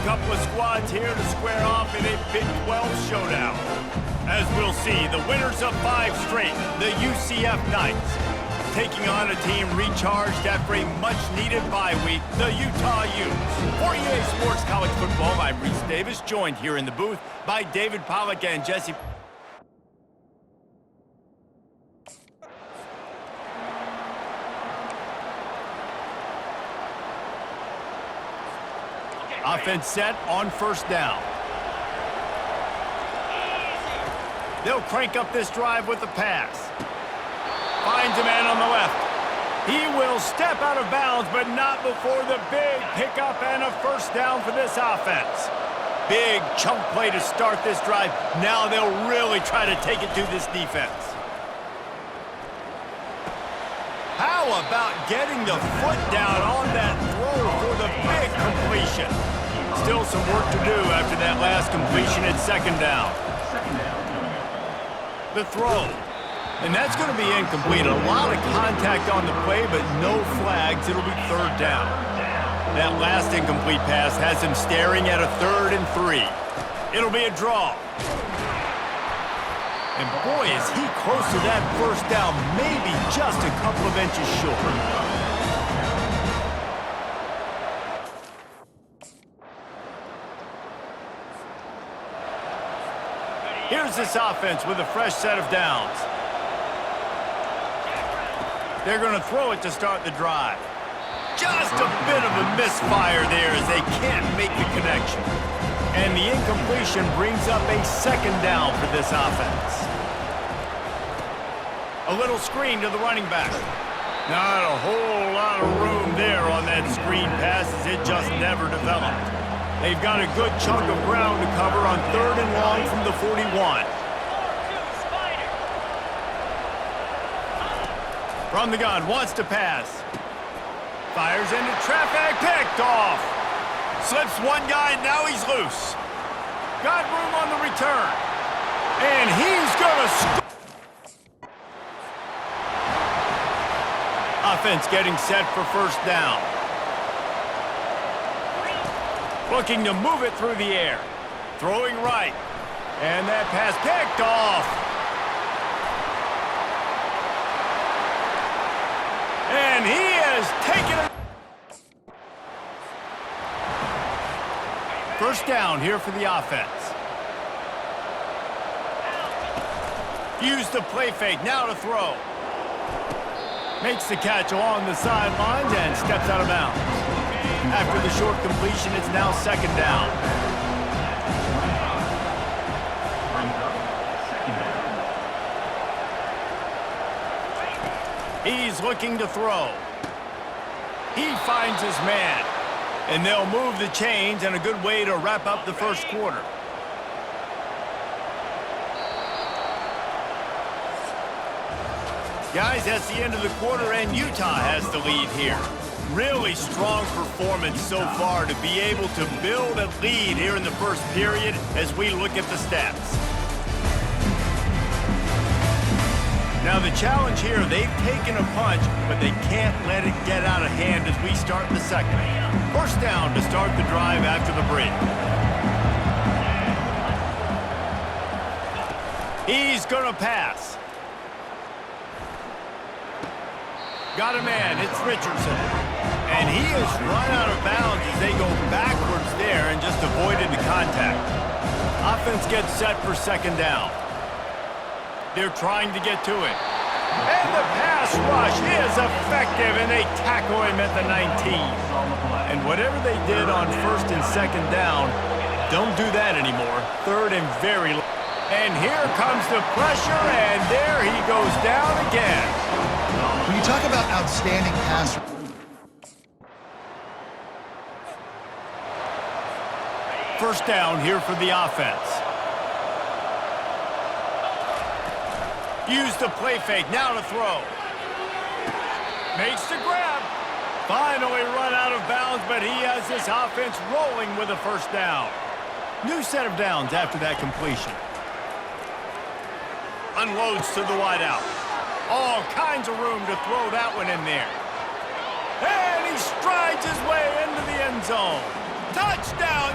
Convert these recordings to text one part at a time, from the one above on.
couple of squads here to square off in a Big 12 showdown. As we'll see, the winners of 5 straight, the UCF Knights, taking on a team recharged after a much-needed bye week, the Utah Utes. For EA Sports College Football, I'm Reese Davis, joined here in the booth by David Pollack and Jesse. Offense set on first down. They'll crank up this drive with the pass. Finds a man on the left. He will step out of bounds, but not before the big pickup and a first down for this offense. Big chunk play to start this drive. Now they'll really try to take it to this defense. How about getting the foot down on that throw for the big completion? Still some work to do after that last completion at second down. The throw. And that's going to be incomplete. A lot of contact on the play, but no flags. It'll be third down. That last incomplete pass has him staring at a 3rd and 3. It'll be a draw. And boy, is he close to that first down, maybe just a couple of inches short. Here's this offense with a fresh set of downs. They're going to throw it to start the drive. Just a bit of a misfire there as they can't make the connection. And the incompletion brings up a second down for this offense. A little screen to the running back. Not a whole lot of room there on that screen pass as it just never developed. They've got a good chunk of ground to cover on 3rd and long from the 41. From the gun, wants to pass. Fires into traffic, picked off. Slips one guy, now he's loose. Got room on the return. And he's gonna score. Offense getting set for first down. Looking to move it through the air. Throwing right. And that pass picked off. And he is taking it. First down here for the offense. Use the play fake, now to throw. Makes the catch along the sidelines and steps out of bounds. After the short completion, it's now second down. He's looking to throw. He finds his man. And they'll move the chains, and a good way to wrap up the first quarter. Guys, that's the end of the quarter, and Utah has the lead here. Really strong performance so far to be able to build a lead here in the first period as we look at the stats. Now the challenge here, they've taken a punch, but they can't let it get out of hand as we start the second. First down to start the drive after the break. He's gonna pass. Got a man, it's Richardson. And he has run out of bounds as they go backwards there and just avoided the contact. Offense gets set for second down. They're trying to get to it. And the pass rush is effective, and they tackle him at the 19. And whatever they did on first and second down, don't do that anymore. Third and very low. And here comes the pressure, and there he goes down again. When you talk about outstanding pass, first down here for the offense. Use the play fake, now to throw. Makes the grab. Finally run out of bounds, but he has this offense rolling with a first down. New set of downs after that completion. Unloads to the wideout. All kinds of room to throw that one in there. And he strides his way into the end zone. Touchdown,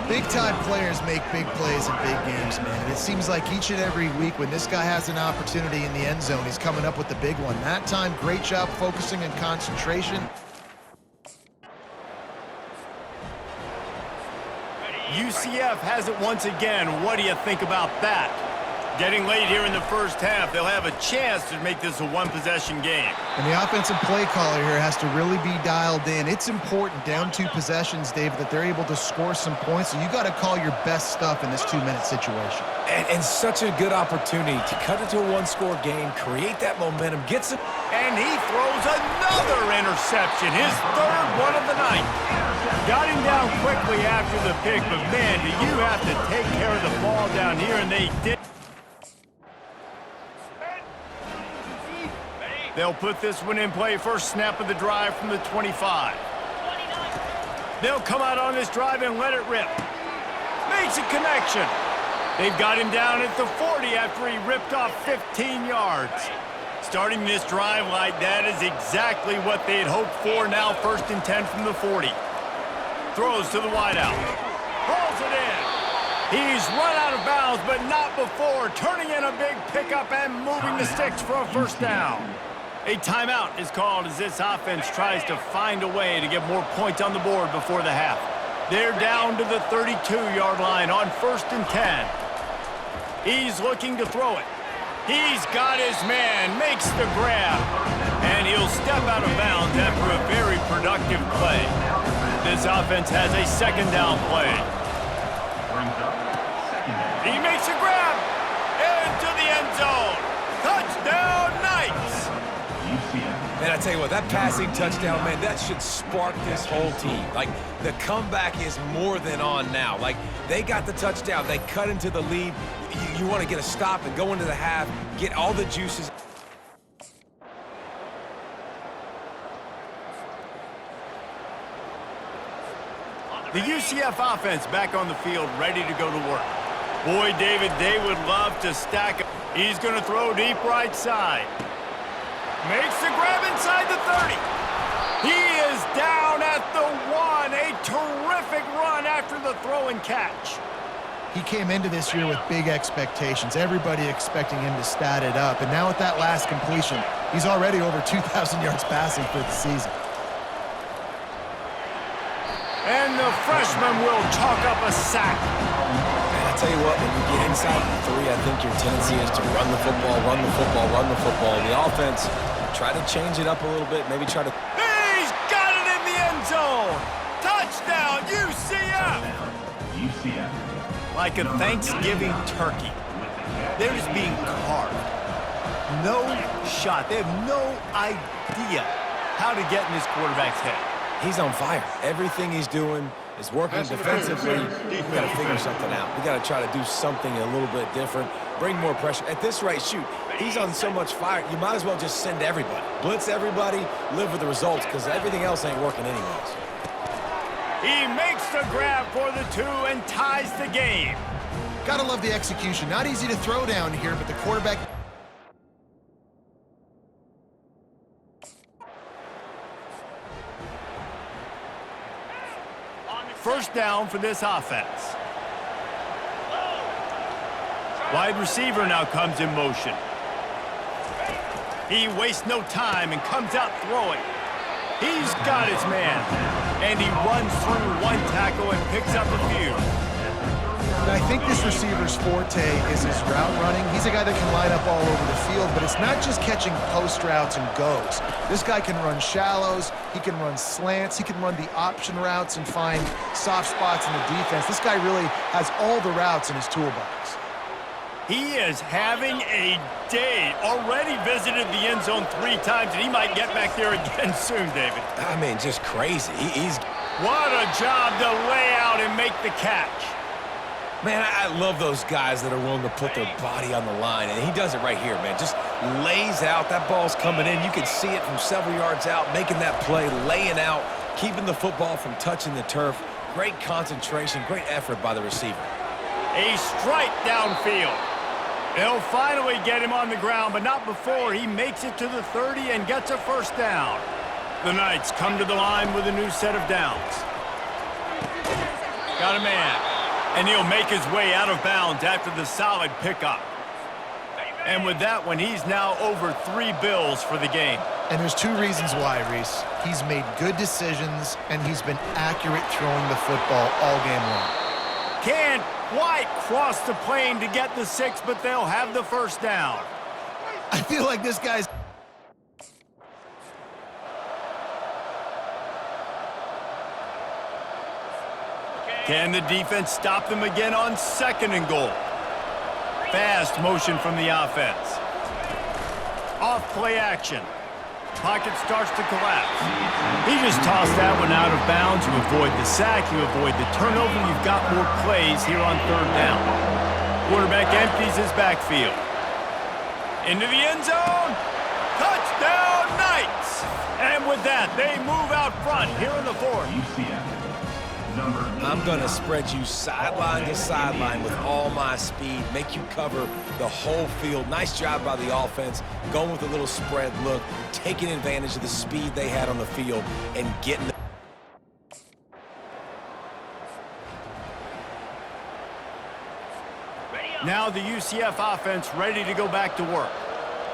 Big-time players make big plays in big games, man. It seems like each and every week when this guy has an opportunity in the end zone, he's coming up with the big one. That time, great job focusing and concentration. UCF has it once again. What do you think about that? Getting late here in the first half, they'll have a chance to make this a one-possession game. And the offensive play caller here has to really be dialed in. It's important, down 2 possessions, David, that they're able to score some points. So you got to call your best stuff in this 2-minute situation. And such a good opportunity to cut into a one-score game, create that momentum, get some... And he throws another interception, his third one of the night. Got him down quickly after the pick, but man, do you have to take care of the ball down here, and they did. They'll put this one in play. First snap of the drive from the 25. They'll come out on this drive and let it rip. Makes a connection. They've got him down at the 40 after he ripped off 15 yards. Starting this drive like that is exactly what they had hoped for. Now 1st and 10 from the 40. Throws to the wideout. Hauls it in. He's run out of bounds, but not before. Turning in a big pickup and moving the sticks for a first down. A timeout is called as this offense tries to find a way to get more points on the board before the half. They're down to the 32-yard line on 1st and 10. He's looking to throw it. He's got his man, makes the grab, and he'll step out of bounds after a very productive play. This offense has a second down play. He makes a grab into the end zone. Touchdown, Knights! Man, I tell you what, that passing touchdown, man, that should spark this whole team. Like, the comeback is more than on now. Like, they got the touchdown. They cut into the lead. You want to get a stop and go into the half, get all the juices. The UCF offense back on the field, ready to go to work. Boy, David, they would love to stack up. He's going to throw deep right side. Makes the grab inside the 30. He is down at the 1. A terrific run after the throw and catch. He came into this year with big expectations. Everybody expecting him to stat it up. And now with that last completion, he's already over 2,000 yards passing for the season. And the freshman will chalk up a sack. And I tell you what, when you get inside the 3, I think your tendency is to run the football, run the football, run the football. The offense, try to change it up a little bit, maybe try to... He's got it in the end zone. Touchdown, UCF. Like a Thanksgiving turkey. They're just being carved. No shot. They have no idea how to get in this quarterback's head. He's on fire. Everything he's doing is working defensively. We've got to figure something out. We've got to try to do something a little bit different, bring more pressure. At this rate, shoot, he's on so much fire, you might as well just send everybody. Blitz everybody, live with the results, because everything else ain't working anyways. He makes the grab for the 2 and ties the game. Gotta love the execution. Not easy to throw down here, but the quarterback... First down for this offense. Wide receiver now comes in motion. He wastes no time and comes out throwing. He's got his man. And he runs through one tackle and picks up a few. I think this receiver's forte is his route running. He's a guy that can line up all over the field, but it's not just catching post routes and goes. This guy can run shallows, he can run slants, he can run the option routes and find soft spots in the defense. This guy really has all the routes in his toolbox. He is having a day. Already visited the end zone 3 times, and he might get back there again soon, David. I mean, just crazy. He's... What a job to lay out and make the catch. Man, I love those guys that are willing to put their body on the line, and he does it right here, man. Just lays out. That ball's coming in. You can see it from several yards out, making that play, laying out, keeping the football from touching the turf. Great concentration, great effort by the receiver. A strike downfield. They'll finally get him on the ground, but not before he makes it to the 30 and gets a first down. The Knights come to the line with a new set of downs. Got a man. And he'll make his way out of bounds after the solid pickup. And with that one, he's now over 3 bills for the game. And there's 2 reasons why, Reese. He's made good decisions, and he's been accurate throwing the football all game long. Can't quite cross the plane to get the 6, but they'll have the first down. I feel like this guy's... Can the defense stop them again on 2nd and goal? Fast motion from the offense. Off play action. Pocket starts to collapse. He just tossed that one out of bounds. You avoid the sack, you avoid the turnover. You've got more plays here on 3rd down. Quarterback empties his backfield. Into the end zone. Touchdown, Knights! And with that, they move out front here in the 4th. I'm going to spread you sideline to sideline with all my speed, make you cover the whole field. Nice job by the offense, going with a little spread look, taking advantage of the speed they had on the field, and getting the... Now the UCF offense ready to go back to work.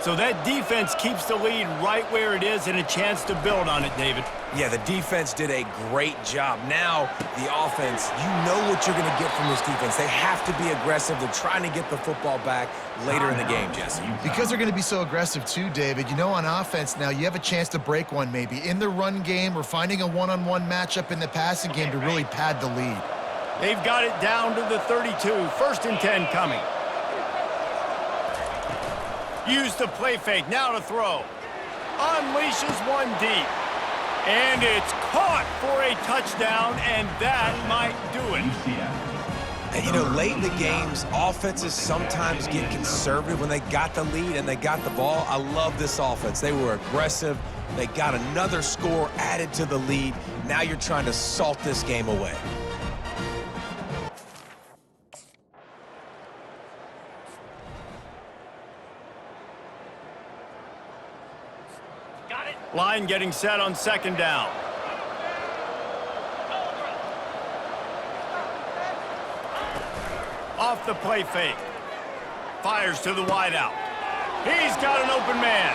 So that defense keeps the lead right where it is and a chance to build on it, David. Yeah, the defense did a great job. Now, the offense, you know what you're going to get from this defense. They have to be aggressive. They're trying to get the football back later in the game, Jesse. Because they're going to be so aggressive too, David, you know, on offense now, you have a chance to break one maybe in the run game or finding a one-on-one matchup in the passing game to really pad the lead. They've got it down to the 32. 1st and 10 coming. Use the play fake, now to throw. Unleashes one deep. And it's caught for a touchdown, and that might do it. And, you know, late in the games, offenses sometimes get conservative when they got the lead and they got the ball. I love this offense. They were aggressive. They got another score added to the lead. Now you're trying to salt this game away. Line getting set on 2nd down. Off the play fake. Fires to the wideout. He's got an open man.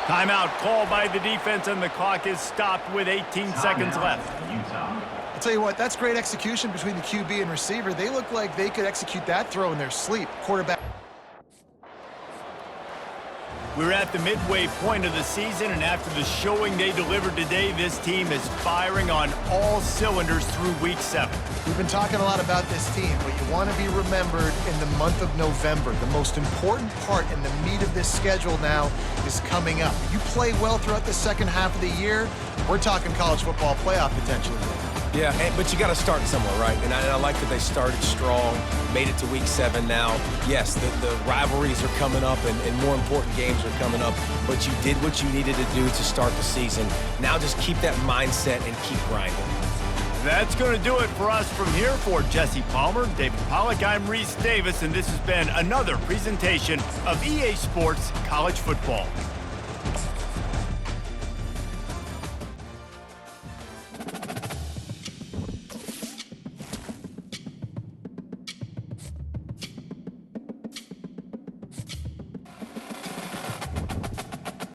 Timeout called by the defense, and the clock is stopped with 18 seconds left. I'll tell you what, that's great execution between the QB and receiver. They look like they could execute that throw in their sleep. Quarterback. We're at the midway point of the season, and after the showing they delivered today, this team is firing on all cylinders through Week 7. We've been talking a lot about this team, but you want to be remembered in the month of November. The most important part in the meat of this schedule now is coming up. You play well throughout the 2nd half of the year, we're talking college football playoff potentially. Yeah, but you got to start somewhere, right? And I like that they started strong, made it to Week 7 now. Yes, the rivalries are coming up, and more important games are coming up, but you did what you needed to do to start the season. Now just keep that mindset and keep grinding. That's going to do it for us from here. For Jesse Palmer, David Pollack, I'm Reese Davis, and this has been another presentation of EA Sports College Football.